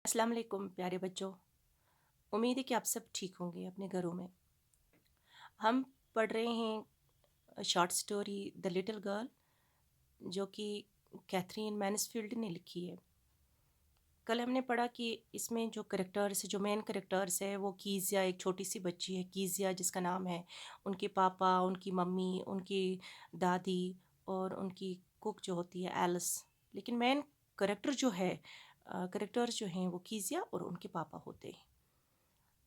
अस्सलाम वालेकुम प्यारे बच्चों। उम्मीद है कि आप सब ठीक होंगे अपने घरों में। हम पढ़ रहे हैं short story the little girl, जो कि कैथरीन मैनसफील्ड ने लिखी है। कल हमने पढ़ा कि इसमें जो मेन करेक्टर्स है वो कीजिया, एक छोटी सी बच्ची है कीजिया जिसका नाम है। उनके पापा, उनकी मम्मी, उनकी दादी और उनकी कुक जो होती है एलिस। लेकिन मेन करेक्टर्स जो हैं वो कीजिया और उनके पापा होते हैं।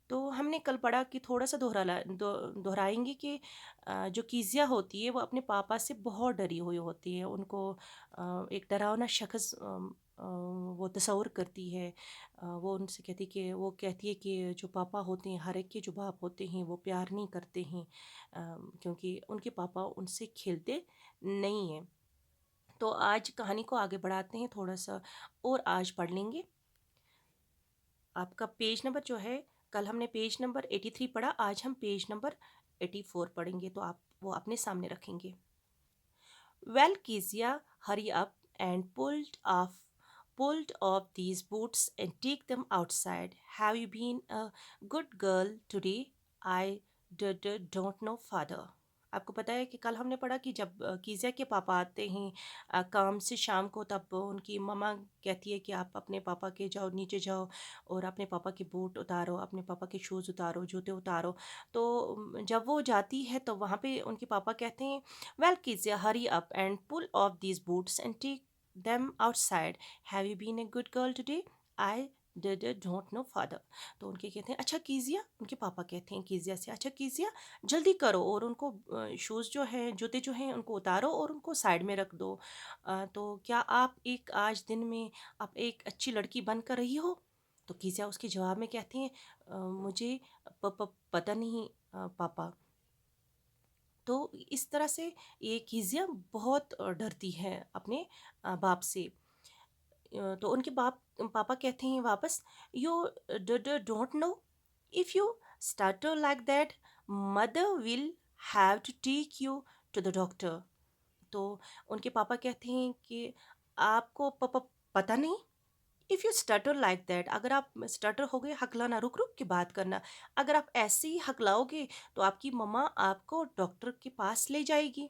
तो हमने कल पढ़ा कि थोड़ा सा दोहराएंगे कि जो कीजिया होती है वो अपने पापा से बहुत डरी हुई होती है। उनको एक डरावना शख्स वो तस्वर करती है। वो कहती है कि जो पापा होते हैं, हर एक के जो बाप होते हैं वो प्यार नहीं करते हैं, क्योंकि उनके पापा उनसे खेलते नहीं हैं। तो आज कहानी को आगे बढ़ाते हैं थोड़ा सा और आज पढ़ लेंगे। आपका पेज नंबर जो है, कल हमने पेज नंबर 83 पढ़ा, आज हम पेज नंबर 84 पढ़ेंगे, तो आप वो अपने सामने रखेंगे। Well, Kezia, hurry up and pulled off these boots and take them outside. Have you been a good girl today? I don't know, father. आपको पता है कि कल हमने पढ़ा कि जब कीज़िया के पापा आते हैं काम से शाम को, तब उनकी मम्मा कहती है कि आप अपने पापा के जाओ, नीचे जाओ और अपने पापा के बूट उतारो, अपने पापा के शूज़ उतारो, जूते उतारो। तो जब वो जाती है तो वहाँ पे उनके पापा कहते हैं, Well, Kezia, hurry up and pull off these boots and take them outside. Have you been a good girl today? I don't know, father. तो उनके कहते हैं अच्छा कीजिया, उनके पापा कहते हैं कीजिया से, अच्छा कीजिया जल्दी करो और उनको शूज़ जो हैं, जूते जो हैं उनको उतारो और उनको साइड में रख दो। तो क्या आप एक आज दिन में आप एक अच्छी लड़की बन कर रही हो? तो कीजिया उसके जवाब में कहती हैं, मुझे पता नहीं पापा। तो इस तरह से ये कीजिया बहुत डरती है अपने बाप से। तो उनके बाप पापा कहते हैं वापस, you don't know, if you stutter like that mother will have to take you to the doctor. तो उनके पापा कहते हैं कि आपको पता नहीं, if you stutter like that, अगर आप स्टटर हो गए, हकलाना, रुक रुक के बात करना, अगर आप ऐसे ही हकलाओगे तो आपकी मम्मा आपको डॉक्टर के पास ले जाएगी।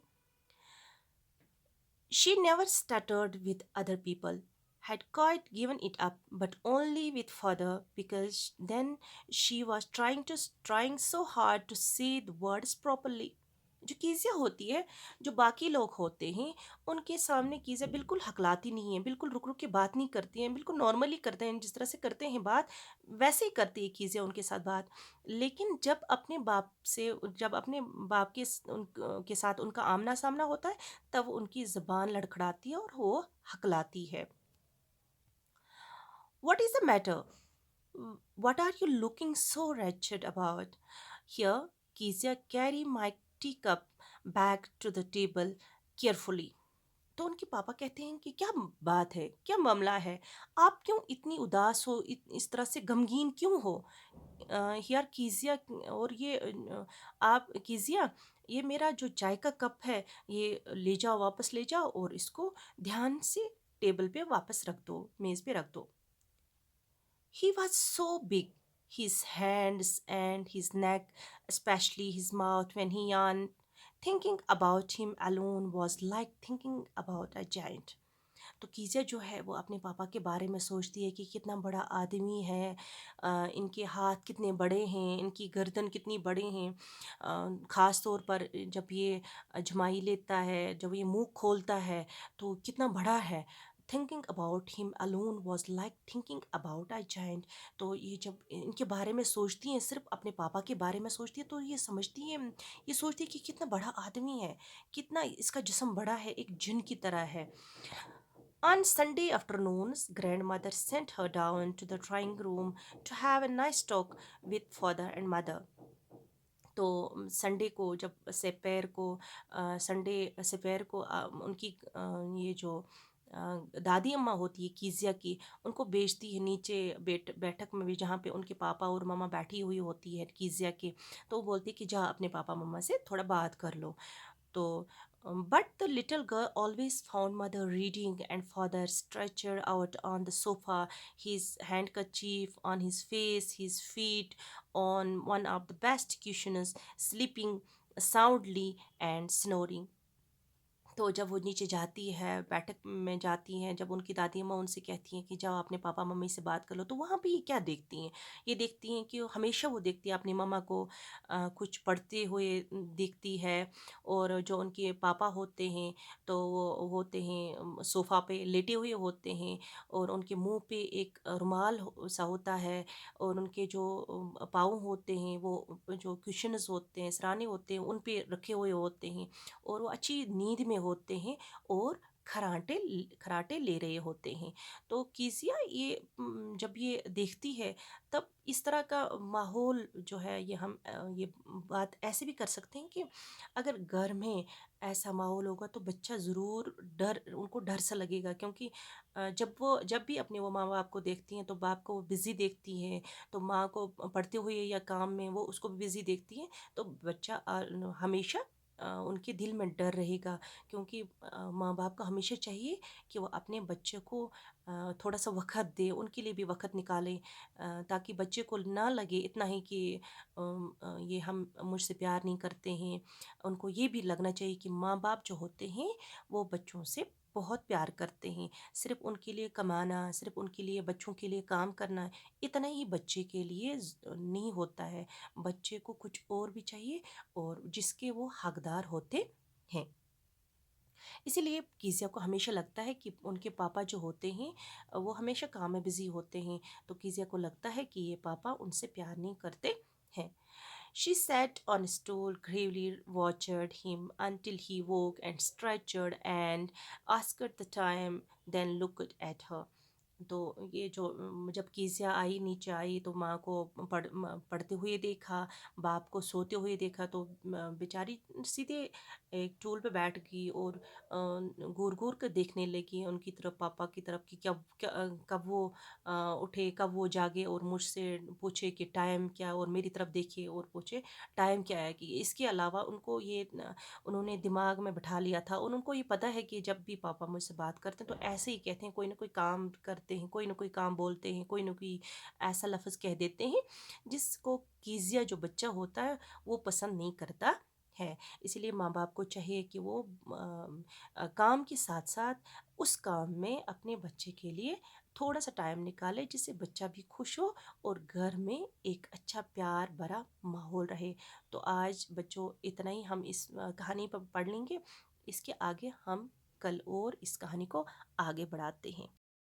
She never stuttered with other people, had quite given it up, but only with father, because then she was trying so hard to say the words properly. जो कीजिया होती है, जो बाकी लोग होते हैं उनके सामने कीजिया बिल्कुल हकलाती नहीं है, बिल्कुल रुक रुक के बात नहीं करती हैं, बिल्कुल नॉर्मली करते हैं, जिस तरह से करते हैं बात वैसे ही करती है कीजिया उनके साथ बात। लेकिन जब अपने बाप के साथ उनका आमना सामना होता है, तब उनकी ज़बान लड़खड़ाती है और वो हकलाती है। What is the matter? What are you looking so wretched about? Here, Kezia carry my teacup back to the table carefully. तो उनके पापा कहते हैं कि क्या बात है, क्या मामला है, आप क्यों इतनी उदास हो, इस तरह से गमगीन क्यों हो? यार कीजिया, और आप कीजिया, ये मेरा जो चाय का कप है, ये ले जाओ, वापस ले जाओ और इसको ध्यान से टेबल पे वापस रख दो, मेज़ पे रख दो। He was so big, his hands and his neck, especially his mouth when he yawned. Thinking about him alone was like thinking about a giant. तो कीजिया जो है वो अपने पापा के बारे में सोचती है कि कितना बड़ा आदमी है, इनके हाथ कितने बड़े हैं, इनकी गर्दन कितनी बड़ी हैं, ख़ास तौर पर जब ये अजमाई लेता है, जब ये मुंह खोलता है तो कितना बड़ा है। Thinking about him alone was like thinking about a giant. तो ये जब इनके बारे में सोचती हैं, सिर्फ अपने पापा के बारे में सोचती है, तो ये सोचती है कि कितना बड़ा आदमी है, कितना इसका जिस्म बड़ा है, एक जिन की तरह है। On Sunday afternoons, grandmother sent her down to the drawing room to have a nice talk with father and mother. तो संडे को जब सेपैर को संडे सेपैर को उनकी ये जो दादी अम्मा होती है कीजिया की, उनको भेजती है नीचे बैठक में भी, जहाँ पे उनके पापा और मम्मा बैठी हुई होती है कीजिया के। तो वो बोलती है कि जा अपने पापा मम्मा से थोड़ा बात कर लो। तो But the little girl always found mother reading and father stretched out on the sofa, his handkerchief on his face, his feet on one of the best cushions, sleeping soundly and snoring. तो जब वो नीचे जाती है, बैठक में जाती हैं, जब उनकी दादी अम्मा उनसे कहती हैं कि जाओ अपने पापा मम्मी से बात कर लो, तो वहाँ पे ये क्या देखती हैं? ये देखती हैं कि हमेशा वो देखती है अपनी मम्मा को कुछ पढ़ते हुए देखती है। और जो उनके पापा होते हैं, तो वो होते हैं सोफ़ा पे लेटे हुए होते हैं, और उनके मुँह पे एक रुमाल सा होता है, और उनके जो पाँव होते हैं, वो जो कुशन्स होते हैं, सिरहाने होते हैं, उन पे रखे हुए होते हैं, और वो अच्छी नींद में होते हैं, और खराटे ले रहे होते हैं। तो कीजिया ये जब ये देखती है, तब इस तरह का माहौल जो है, ये हम ये बात ऐसे भी कर सकते हैं कि अगर घर में ऐसा माहौल होगा तो बच्चा ज़रूर डर उनको डर सा लगेगा, क्योंकि जब भी अपने वो माँ बाप को देखती हैं, तो बाप को बिज़ी देखती हैं, तो माँ को पढ़ते हुए या काम में वो उसको भी बिज़ी देखती हैं, तो बच्चा हमेशा उनके दिल में डर रहेगा, क्योंकि माँ-बाप को हमेशा चाहिए कि वो अपने बच्चे को थोड़ा सा वक़्त दे, उनके लिए भी वक़्त निकालें, ताकि बच्चे को ना लगे इतना ही कि ये हम मुझसे प्यार नहीं करते हैं। उनको ये भी लगना चाहिए कि माँ-बाप जो होते हैं, वो बच्चों से बहुत प्यार करते हैं। सिर्फ़ उनके लिए कमाना, सिर्फ़ उनके लिए बच्चों के लिए काम करना, इतना ही बच्चे के लिए नहीं होता है। बच्चे को कुछ और भी चाहिए, और जिसके वो हकदार होते हैं। इसीलिए कीज़िया को हमेशा लगता है कि उनके पापा जो होते हैं, वो हमेशा काम में बिज़ी होते हैं, तो कीज़िया को लगता है कि ये पापा उनसे प्यार नहीं करते हैं। She sat on a stool, gravely watched him until he woke and stretched and asked the time, then looked at her. तो ये जो जब कीज़िया आई, नीचे आई, तो माँ को पढ़ते हुए देखा, बाप को सोते हुए देखा, तो बेचारी सीधे एक टूल पे बैठ गई, और घूर घूर कर देखने लगी उनकी तरफ, पापा की तरफ, कि कब वो उठे, कब वो जागे, और मुझसे पूछे कि टाइम क्या, और मेरी तरफ देखे और पूछे टाइम क्या है। कि इसके अलावा उनको ये उन्होंने दिमाग में बिठा लिया था, और उनको ये पता है कि जब भी पापा मुझसे बात करते हैं, तो ऐसे ही कहते हैं, कोई ना कोई काम करते हैं, कोई ना कोई काम बोलते हैं, कोई ना कोई ऐसा लफ्ज़ कह देते हैं जिसको कीजिया जो बच्चा होता है वो पसंद नहीं करता है। इसीलिए माँ बाप को चाहिए कि वो काम के साथ साथ उस काम में अपने बच्चे के लिए थोड़ा सा टाइम निकाले, जिससे बच्चा भी खुश हो, और घर में एक अच्छा प्यार भरा माहौल रहे। तो आज बच्चों इतना ही हम इस कहानी पर पढ़ लेंगे। इसके आगे हम कल और इस कहानी को आगे बढ़ाते हैं।